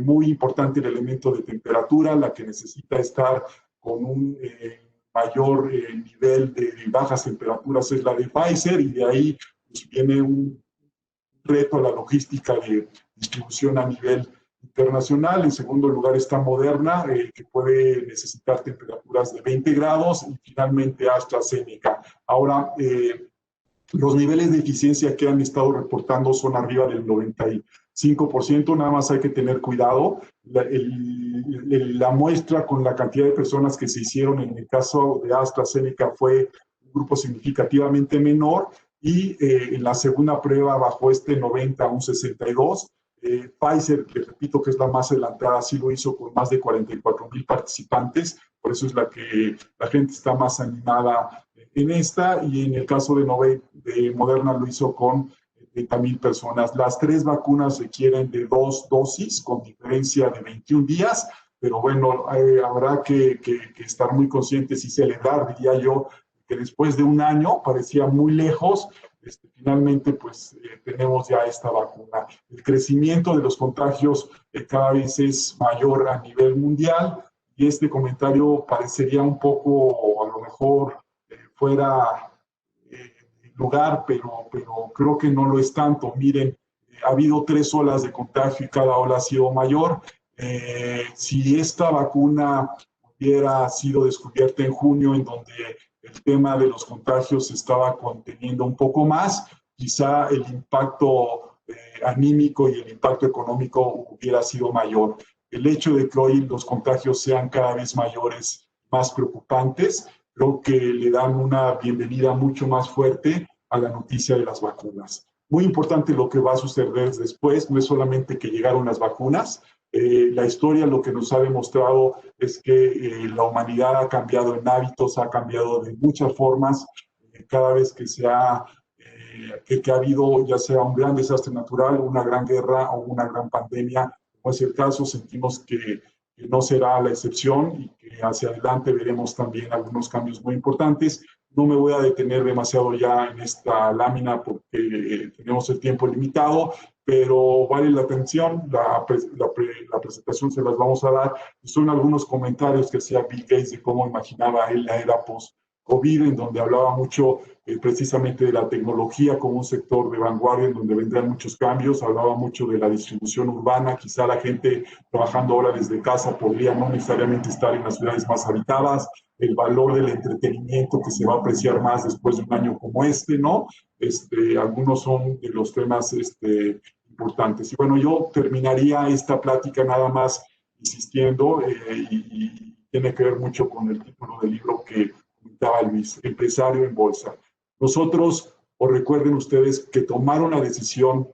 Muy importante el elemento de temperatura. La que necesita estar con un mayor nivel de bajas temperaturas es la de Pfizer, y de ahí pues, viene un reto a la logística de distribución a nivel internacional. En segundo lugar está Moderna, que puede necesitar temperaturas de 20 grados, y finalmente AstraZeneca. Ahora, los niveles de eficiencia que han estado reportando son arriba del 95%, nada más hay que tener cuidado. La muestra con la cantidad de personas que se hicieron en el caso de AstraZeneca fue un grupo significativamente menor, y en la segunda prueba bajó este 90 a un 62. Pfizer, que repito que es la más adelantada, sí lo hizo con más de 44,000 participantes, por eso es la que la gente está más animada en esta, y en el caso de Moderna lo hizo con 30,000 personas. Las 3 vacunas requieren de 2 dosis con diferencia de 21 días, pero bueno, habrá que estar muy conscientes y celebrar, diría yo, que después de un año, parecía muy lejos, finalmente pues tenemos ya esta vacuna. El crecimiento de los contagios cada vez es mayor a nivel mundial, y este comentario parecería un poco, a lo mejor, fuera lugar, pero creo que no lo es tanto. Miren, ha habido 3 olas de contagio y cada ola ha sido mayor. Si esta vacuna hubiera sido descubierta en junio, en donde el tema de los contagios se estaba conteniendo un poco más, quizá el impacto anímico y el impacto económico hubiera sido mayor. El hecho de que hoy los contagios sean cada vez mayores, más preocupantes, creo que le dan una bienvenida mucho más fuerte a la noticia de las vacunas. Muy importante lo que va a suceder después, no es solamente que llegaron las vacunas. La historia lo que nos ha demostrado es que la humanidad ha cambiado en hábitos, ha cambiado de muchas formas. Cada vez que ha habido ya sea un gran desastre natural, una gran guerra o una gran pandemia, como es el caso, sentimos que no será la excepción, y que hacia adelante veremos también algunos cambios muy importantes. No me voy a detener demasiado ya en esta lámina porque tenemos el tiempo limitado, pero vale la atención. La presentación se las vamos a dar. Son algunos comentarios que hacía Bill Gates de cómo imaginaba él la era post-COVID, en donde hablaba mucho precisamente de la tecnología como un sector de vanguardia en donde vendrán muchos cambios. Hablaba mucho de la distribución urbana. Quizá la gente trabajando ahora desde casa podría no necesariamente estar en las ciudades más habitadas. El valor del entretenimiento que se va a apreciar más después de un año como este, ¿no? Algunos son de los temas importantes. Y bueno, yo terminaría esta plática nada más insistiendo, y tiene que ver mucho con el título del libro que comentaba Luis, Empresario en Bolsa. Nosotros, o recuerden ustedes, que tomaron la decisión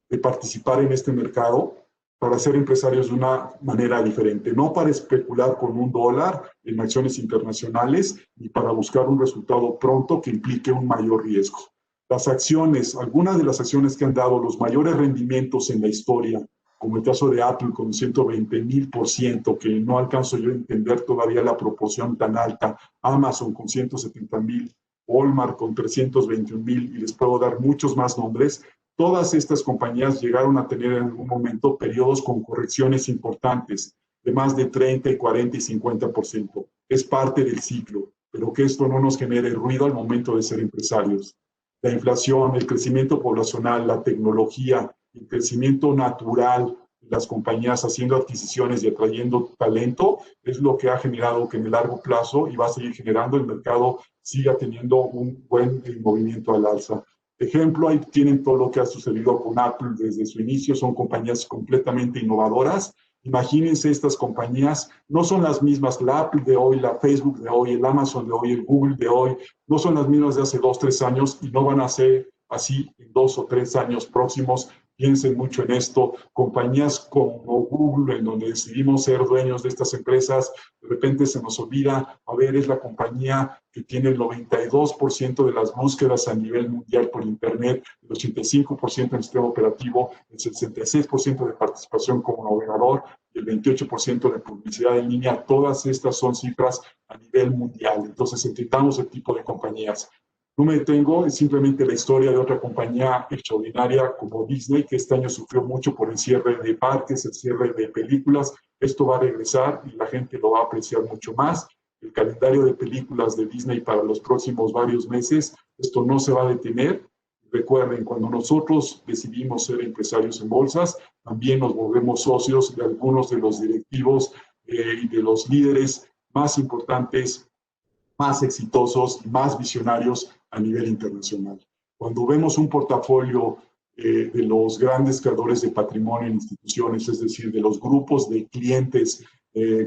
de participar en este mercado para ser empresarios de una manera diferente, no para especular con un dólar en acciones internacionales ni para buscar un resultado pronto que implique un mayor riesgo. Las acciones, algunas de las acciones que han dado los mayores rendimientos en la historia, como el caso de Apple con 120,000%, que no alcanzo yo a entender todavía la proporción tan alta, Amazon con 170,000, Walmart con 321,000, y les puedo dar muchos más nombres. Todas estas compañías llegaron a tener en algún momento periodos con correcciones importantes de más de 30, y 40 y 50%. Es parte del ciclo, pero que esto no nos genere ruido al momento de ser empresarios. La inflación, el crecimiento poblacional, la tecnología, el crecimiento natural de las compañías haciendo adquisiciones y atrayendo talento es lo que ha generado que en el largo plazo, y va a seguir generando, el mercado siga teniendo un buen movimiento al alza. Ejemplo, ahí tienen todo lo que ha sucedido con Apple desde su inicio, son compañías completamente innovadoras. Imagínense, estas compañías no son las mismas, la Apple de hoy, la Facebook de hoy, el Amazon de hoy, el Google de hoy, no son las mismas de hace 2, 3 años y no van a ser así en 2 o 3 años próximos. Piensen mucho en esto. Compañías como Google, en donde decidimos ser dueños de estas empresas, de repente se nos olvida, a ver, es la compañía que tiene el 92% de las búsquedas a nivel mundial por Internet, el 85% en el sistema operativo, el 66% de participación como navegador y el 28% de publicidad en línea. Todas estas son cifras a nivel mundial. Entonces, entendamos el tipo de compañías. No me detengo, es simplemente la historia de otra compañía extraordinaria como Disney, que este año sufrió mucho por el cierre de parques, el cierre de películas. Esto va a regresar y la gente lo va a apreciar mucho más. El calendario de películas de Disney para los próximos varios meses, esto no se va a detener. Recuerden, cuando nosotros decidimos ser empresarios en bolsas, también nos volvemos socios de algunos de los directivos y de los líderes más importantes, más exitosos y más visionarios a nivel internacional. Cuando vemos un portafolio de los grandes creadores de patrimonio en instituciones, es decir, de los grupos de clientes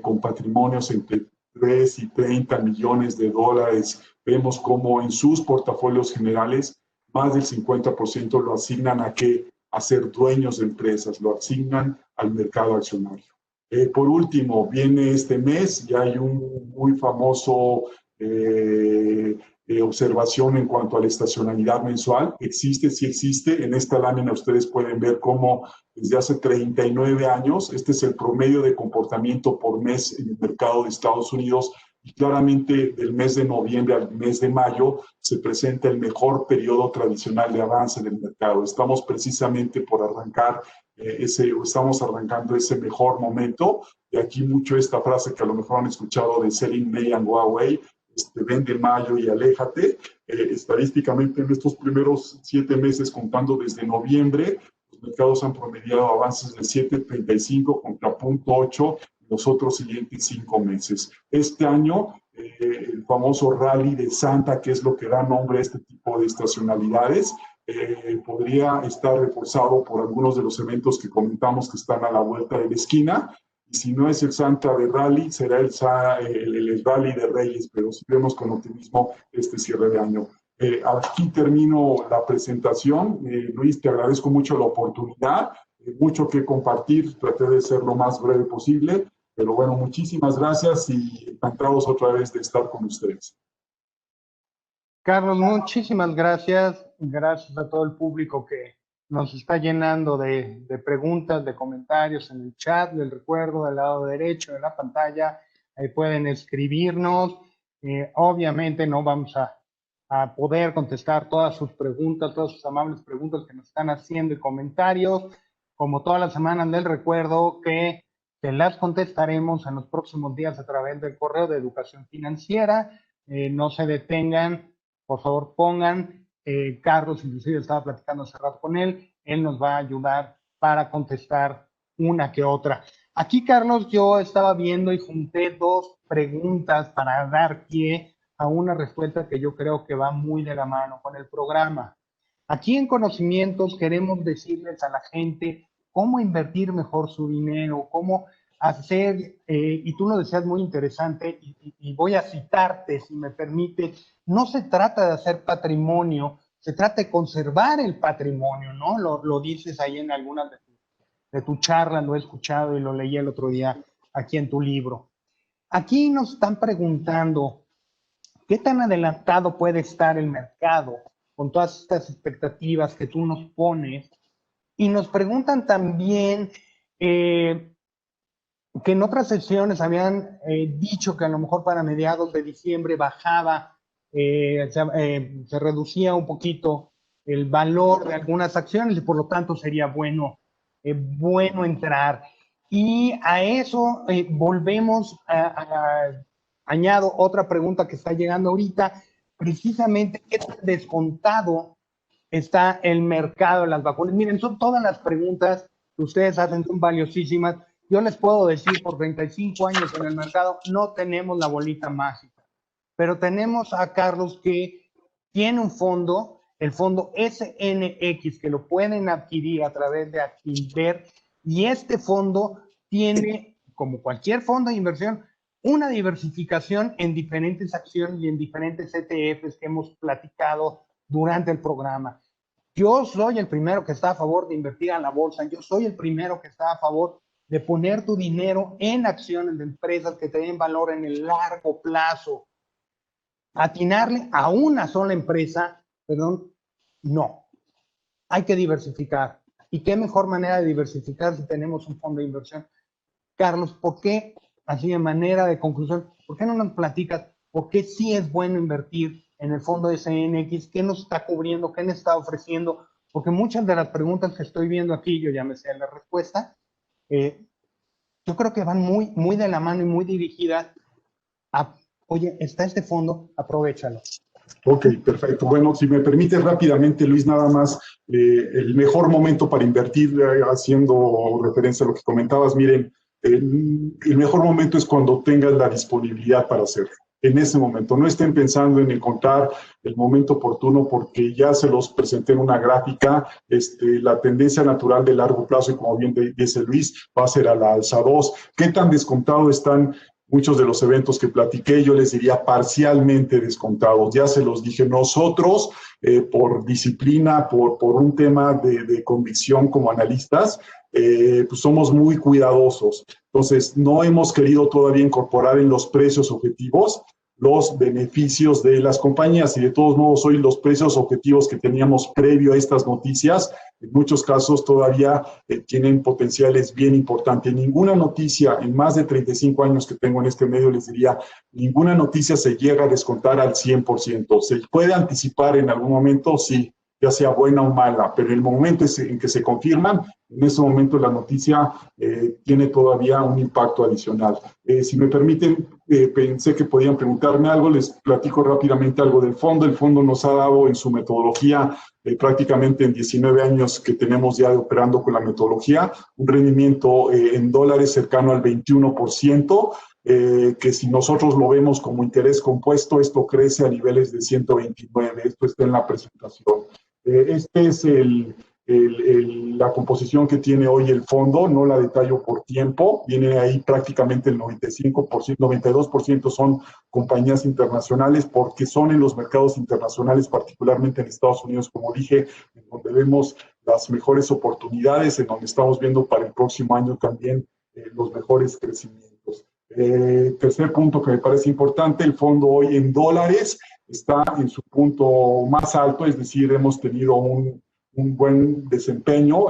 con patrimonios entre 3 y 30 millones de dólares, vemos cómo en sus portafolios generales más del 50% lo asignan a qué, a ser dueños de empresas, lo asignan al mercado accionario. Por último, viene este mes, ya hay un muy famoso observación en cuanto a la estacionalidad mensual. Existe, sí existe. En esta lámina ustedes pueden ver cómo desde hace 39 años, este es el promedio de comportamiento por mes en el mercado de Estados Unidos, y claramente del mes de noviembre al mes de mayo se presenta el mejor periodo tradicional de avance del mercado. Estamos precisamente por arrancar estamos arrancando ese mejor momento. De aquí mucho esta frase que a lo mejor han escuchado de Selling May and Go Away, vende mayo y aléjate. Estadísticamente en estos primeros 7 meses, contando desde noviembre, los mercados han promediado avances de 7.35 contra 0.8 en los otros siguientes 5 meses. Este año, el famoso rally de Santa, que es lo que da nombre a este tipo de estacionalidades, podría estar reforzado por algunos de los eventos que comentamos que están a la vuelta de la esquina. Y si no es el Santa de Rally, será el Rally de Reyes, pero si vemos con optimismo este cierre de año. Aquí termino la presentación. Luis, te agradezco mucho la oportunidad, mucho que compartir, traté de ser lo más breve posible, pero bueno, muchísimas gracias y encantados otra vez de estar con ustedes. Carlos, muchísimas gracias. Gracias a todo el público que nos está llenando de preguntas, de comentarios en el chat. Les recuerdo, del lado derecho de la pantalla, ahí pueden escribirnos. Obviamente no vamos a poder contestar todas sus preguntas, todas sus amables preguntas que nos están haciendo y comentarios. Como todas las semanas, les recuerdo que las contestaremos en los próximos días a través del correo de Educación Financiera. No se detengan. Por favor, pongan, Carlos inclusive estaba platicando hace rato con él nos va a ayudar para contestar una que otra. Aquí, Carlos, yo estaba viendo y junté 2 preguntas para dar pie a una respuesta que yo creo que va muy de la mano con el programa. Aquí en Conocimientos queremos decirles a la gente cómo invertir mejor su dinero, cómo hacer, y tú lo decías muy interesante, y voy a citarte, si me permites, no se trata de hacer patrimonio, se trata de conservar el patrimonio, ¿no? Lo dices ahí en algunas de tu charla, lo he escuchado y lo leí el otro día aquí en tu libro. Aquí nos están preguntando, ¿qué tan adelantado puede estar el mercado con todas estas expectativas que tú nos pones? Y nos preguntan también que en otras sesiones habían dicho que a lo mejor para mediados de diciembre bajaba, se reducía un poquito el valor de algunas acciones y por lo tanto sería bueno entrar. Y a eso volvemos añado otra pregunta que está llegando ahorita, precisamente, ¿qué tan descontado está el mercado de las vacunas? Miren, son todas las preguntas que ustedes hacen, son valiosísimas. Yo les puedo decir, por 35 años en el mercado, no tenemos la bolita mágica, pero tenemos a Carlos que tiene un fondo, el fondo SNX, que lo pueden adquirir a través de Actinver, y este fondo tiene, como cualquier fondo de inversión, una diversificación en diferentes acciones y en diferentes ETFs que hemos platicado durante el programa. Yo soy el primero que está a favor de invertir a la bolsa, yo soy el primero que está a favor de poner tu dinero en acciones de empresas que te den valor en el largo plazo. Atinarle a una sola empresa, perdón, no. Hay que diversificar. ¿Y qué mejor manera de diversificar si tenemos un fondo de inversión? Carlos, ¿por qué, así de manera de conclusión, por qué no nos platicas por qué sí es bueno invertir en el fondo SNX? ¿Qué nos está cubriendo? ¿Qué nos está ofreciendo? Porque muchas de las preguntas que estoy viendo aquí, yo ya me sé la respuesta, yo creo que van muy de la mano y muy dirigidas a, oye, está este fondo, aprovéchalo. Ok, perfecto. Bueno, si me permite rápidamente, Luis, nada más, el mejor momento para invertir, haciendo referencia a lo que comentabas, miren, el mejor momento es cuando tengas la disponibilidad para hacerlo. En ese momento, no estén pensando en encontrar el momento oportuno porque ya se los presenté en una gráfica, la tendencia natural de largo plazo, y como bien dice Luis, va a ser a la alza. 2, ¿qué tan descontado están muchos de los eventos que platiqué? Yo les diría parcialmente descontados. Ya se los dije, nosotros, por disciplina, por un tema de convicción como analistas, pues somos muy cuidadosos. Entonces, no hemos querido todavía incorporar en los precios objetivos los beneficios de las compañías, y de todos modos hoy los precios objetivos que teníamos previo a estas noticias, en muchos casos todavía tienen potenciales bien importantes. Ninguna noticia, en más de 35 años que tengo en este medio, les diría, ninguna noticia se llega a descontar al 100%. ¿Se puede anticipar en algún momento? Sí, ya sea buena o mala, pero el momento en que se confirman, en ese momento la noticia tiene todavía un impacto adicional. Si me permiten, pensé que podían preguntarme algo, les platico rápidamente algo del fondo. El fondo nos ha dado en su metodología, prácticamente en 19 años que tenemos ya operando con la metodología, un rendimiento en dólares cercano al 21%, que si nosotros lo vemos como interés compuesto, esto crece a niveles de 129, esto está en la presentación. Este es la composición que tiene hoy el fondo, no la detallo por tiempo, viene ahí prácticamente el 95%, 92% son compañías internacionales, porque son en los mercados internacionales, particularmente en Estados Unidos, como dije, en donde vemos las mejores oportunidades, en donde estamos viendo para el próximo año también los mejores crecimientos. Tercer punto que me parece importante, el fondo hoy en dólares está en su punto más alto, es decir, hemos tenido un buen desempeño.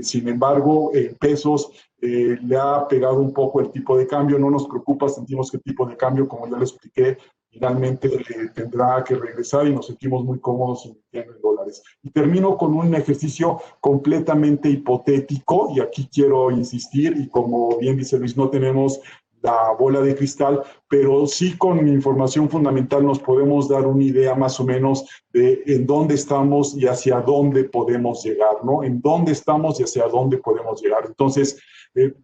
Sin embargo, en pesos le ha pegado un poco el tipo de cambio. No nos preocupa, sentimos que el tipo de cambio, como ya les expliqué, finalmente tendrá que regresar, y nos sentimos muy cómodos invirtiendo en dólares. Y termino con un ejercicio completamente hipotético, y aquí quiero insistir, y como bien dice Luis, no tenemos la bola de cristal, pero sí con información fundamental nos podemos dar una idea más o menos de en dónde estamos y hacia dónde podemos llegar, ¿no? En dónde estamos y hacia dónde podemos llegar. Entonces,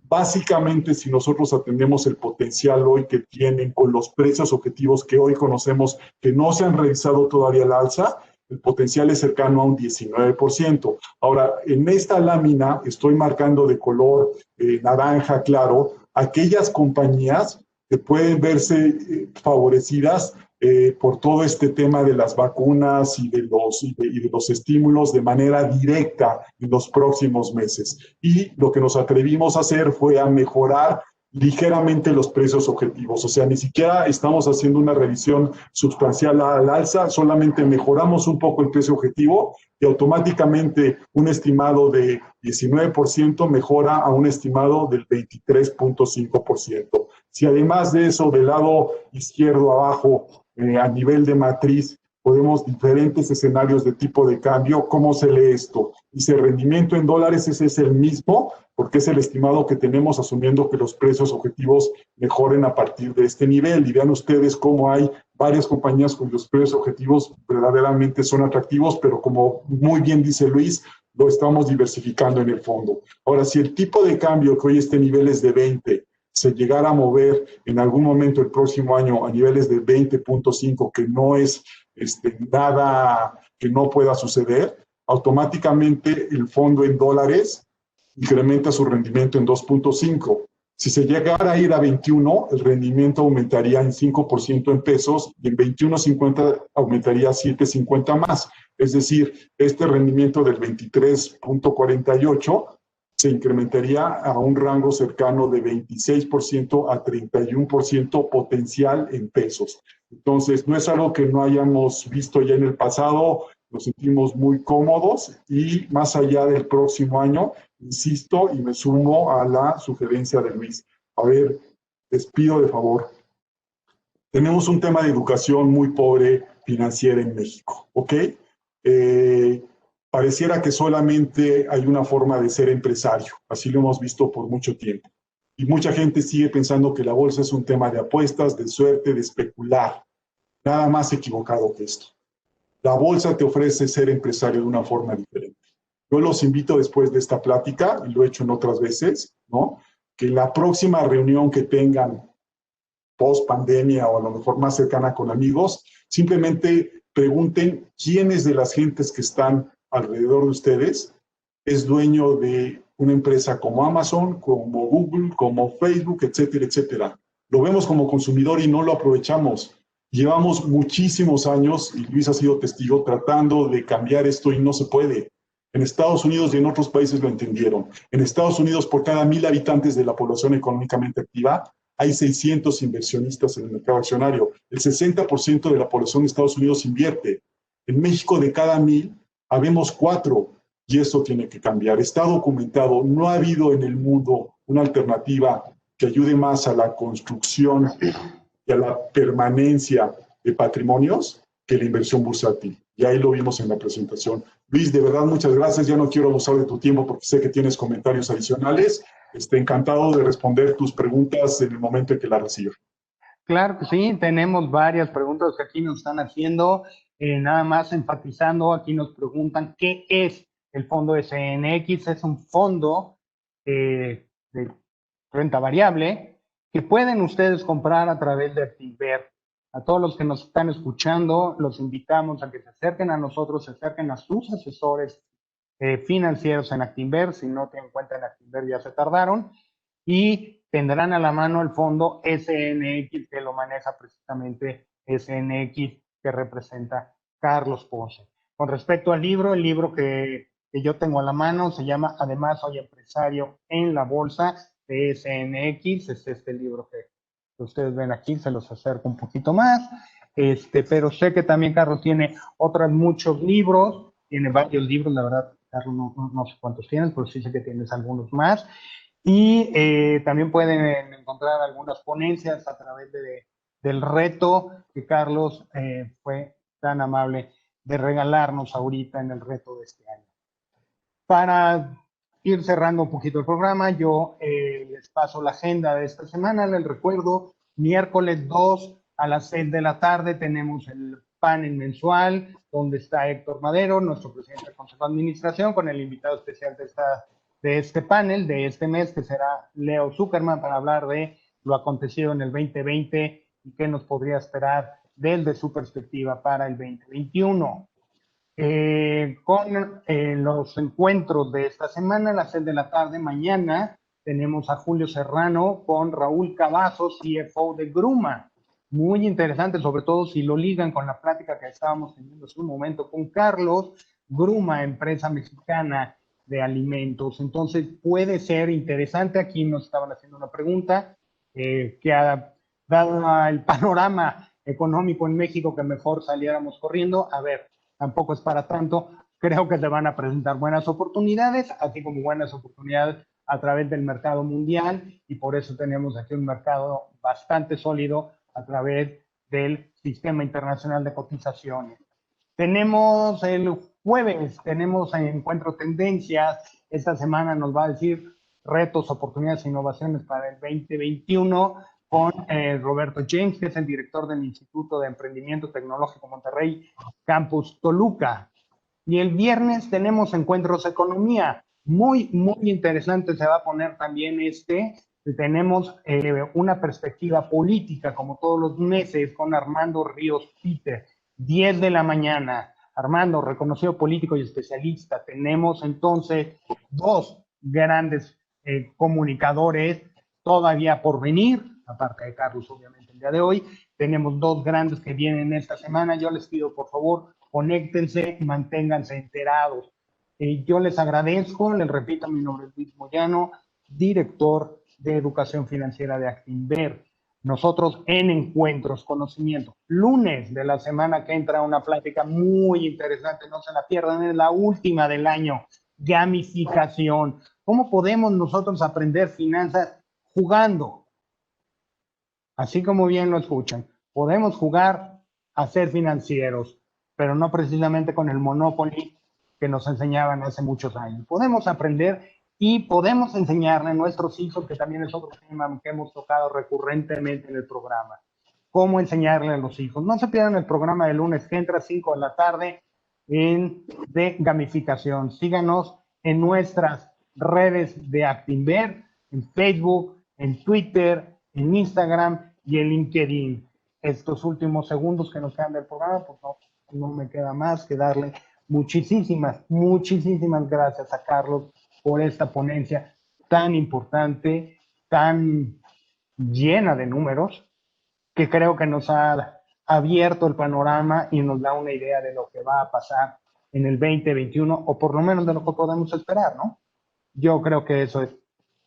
básicamente, si nosotros atendemos el potencial hoy que tienen con los precios objetivos que hoy conocemos, que no se han revisado todavía al alza, el potencial es cercano a un 19%. Ahora, en esta lámina estoy marcando de color naranja claro aquellas compañías que pueden verse favorecidas por todo este tema de las vacunas y de los estímulos de manera directa en los próximos meses. Y lo que nos atrevimos a hacer fue a mejorar ligeramente los precios objetivos. O sea, ni siquiera estamos haciendo una revisión sustancial al alza, solamente mejoramos un poco el precio objetivo y automáticamente un estimado de 19% mejora a un estimado del 23.5%. Si además de eso, del lado izquierdo abajo, a nivel de matriz, podemos diferentes escenarios de tipo de cambio. ¿Cómo se lee esto? Dice rendimiento en dólares, ese es el mismo, porque es el estimado que tenemos asumiendo que los precios objetivos mejoren a partir de este nivel. Y vean ustedes cómo hay varias compañías cuyos precios objetivos verdaderamente son atractivos, pero como muy bien dice Luis, lo estamos diversificando en el fondo. Ahora, si el tipo de cambio que hoy este nivel es de 20, se llegara a mover en algún momento el próximo año a niveles de 20.5, que no es nada que no pueda suceder, automáticamente el fondo en dólares incrementa su rendimiento en 2.5. Si se llegara a ir a 21, el rendimiento aumentaría en 5% en pesos y en 21.50 aumentaría 7.50 más. Es decir, este rendimiento del 23.48 se incrementaría a un rango cercano de 26% a 31% potencial en pesos. Entonces, no es algo que no hayamos visto ya en el pasado, nos sentimos muy cómodos y más allá del próximo año, insisto y me sumo a la sugerencia de Luis. A ver, les pido de favor, tenemos un tema de educación muy pobre financiera en México, ¿ok? Pareciera que solamente hay una forma de ser empresario, así lo hemos visto por mucho tiempo. Y mucha gente sigue pensando que la bolsa es un tema de apuestas, de suerte, de especular. Nada más equivocado que esto. La bolsa te ofrece ser empresario de una forma diferente. Yo los invito después de esta plática, y lo he hecho en otras veces, ¿no? Que la próxima reunión que tengan post pandemia o a lo mejor más cercana con amigos, simplemente pregunten quiénes de las gentes que están alrededor de ustedes es dueño de una empresa como Amazon, como Google, como Facebook, etcétera, etcétera. Lo vemos como consumidor y no lo aprovechamos. Llevamos muchísimos años, y Luis ha sido testigo, tratando de cambiar esto y no se puede. En Estados Unidos y en otros países lo entendieron. En Estados Unidos, por cada 1,000 habitantes de la población económicamente activa, hay 600 inversionistas en el mercado accionario. El 60% de la población de Estados Unidos invierte. En México, de cada 1,000, habemos 4, y eso tiene que cambiar. Está documentado. No ha habido en el mundo una alternativa que ayude más a la construcción y a la permanencia de patrimonios que la inversión bursátil. Y ahí lo vimos en la presentación. Luis, de verdad, muchas gracias. Ya no quiero abusar de tu tiempo porque sé que tienes comentarios adicionales. Encantado de responder tus preguntas en el momento en que las reciba. Claro que sí, tenemos varias preguntas que aquí nos están haciendo. Nada más enfatizando, aquí nos preguntan qué es el fondo SNX. Es un fondo de renta variable que pueden ustedes comprar a través de Actinver. A todos los que nos están escuchando, los invitamos a que se acerquen a nosotros, se acerquen a sus asesores financieros en Actinver. Si no tienen cuenta en Actinver, ya se tardaron. Y tendrán a la mano el fondo SNX, que lo maneja precisamente SNX, que representa Carlos Ponce. Con respecto al libro, el libro que yo tengo a la mano se llama Además soy empresario en la bolsa de SNX. Es este libro que ustedes ven aquí, se los acerco un poquito más. Pero sé que también Carlos tiene otros muchos libros, tiene varios libros, la verdad, Carlos, no sé cuántos tienes, pero sí sé que tienes algunos más. Y también pueden encontrar algunas ponencias a través del reto que Carlos fue tan amable de regalarnos ahorita en el reto de este año. Para ir cerrando un poquito el programa, yo les paso la agenda de esta semana. Les recuerdo, miércoles 2 a las 6 de la tarde tenemos el panel mensual donde está Héctor Madero, nuestro presidente del Consejo de Administración, con el invitado especial de este panel, de este mes, que será Leo Zuckerman, para hablar de lo acontecido en el 2020 y qué nos podría esperar desde su perspectiva para el 2021. Con los encuentros de esta semana, a las 6 de la tarde, mañana, tenemos a Julio Serrano con Raúl Cavazos, CFO de Gruma. muy interesante, sobre todo si lo ligan con la plática que estábamos teniendo hace un momento con Carlos Gruma, empresa mexicana de alimentos. Entonces puede ser interesante. Aquí nos estaban haciendo una pregunta que ha dado el panorama económico en México que mejor saliéramos corriendo. A ver, tampoco es para tanto. Creo que se van a presentar buenas oportunidades, así como buenas oportunidades a través del mercado mundial, y por eso tenemos aquí un mercado bastante sólido a través del Sistema Internacional de Cotizaciones. Tenemos el jueves, tenemos Encuentro Tendencias. Esta semana nos va a decir retos, oportunidades e innovaciones para el 2021 con Roberto James, que es el director del Instituto de Emprendimiento Tecnológico Monterrey, Campus Toluca. Y el viernes tenemos Encuentros Economía. Muy interesante se va a poner también Tenemos una perspectiva política, como todos los meses, con Armando Ríos Peter, 10 de la mañana. Armando, reconocido político y especialista. Tenemos entonces dos grandes comunicadores todavía por venir, aparte de Carlos, obviamente, el día de hoy. Tenemos dos grandes que vienen esta semana. Yo les pido, por favor, conéctense y manténganse enterados. Yo les agradezco, les repito, mi nombre es Luis Moyano, director de Educación Financiera de Actinver. Nosotros en Encuentros Conocimiento, lunes de la semana que entra, una plática muy interesante, no se la pierdan, es la última del año, gamificación. ¿Cómo podemos nosotros aprender finanzas jugando? Así como bien lo escuchan, podemos jugar a ser financieros, pero no precisamente con el Monopoly que nos enseñaban hace muchos años. Podemos aprender y podemos enseñarle a nuestros hijos, que también es otro tema que hemos tocado recurrentemente en el programa, cómo enseñarle a los hijos. No se pierdan el programa de lunes que entra a 5 de la tarde de gamificación. Síganos en nuestras redes de Actinver, en Facebook, en Twitter, en Instagram y en LinkedIn. Estos últimos segundos que nos quedan del programa, pues no me queda más que darle muchísimas gracias a Carlos por esta ponencia tan importante, tan llena de números, que creo que nos ha abierto el panorama y nos da una idea de lo que va a pasar en el 2021, o por lo menos de lo que podemos esperar, ¿no? Yo creo que eso es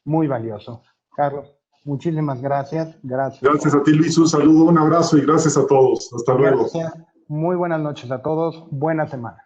muy valioso. Carlos, muchísimas gracias. Gracias a ti, Luis. Un saludo, un abrazo y gracias a todos. Hasta luego. Gracias. Muy buenas noches a todos. Buena semana.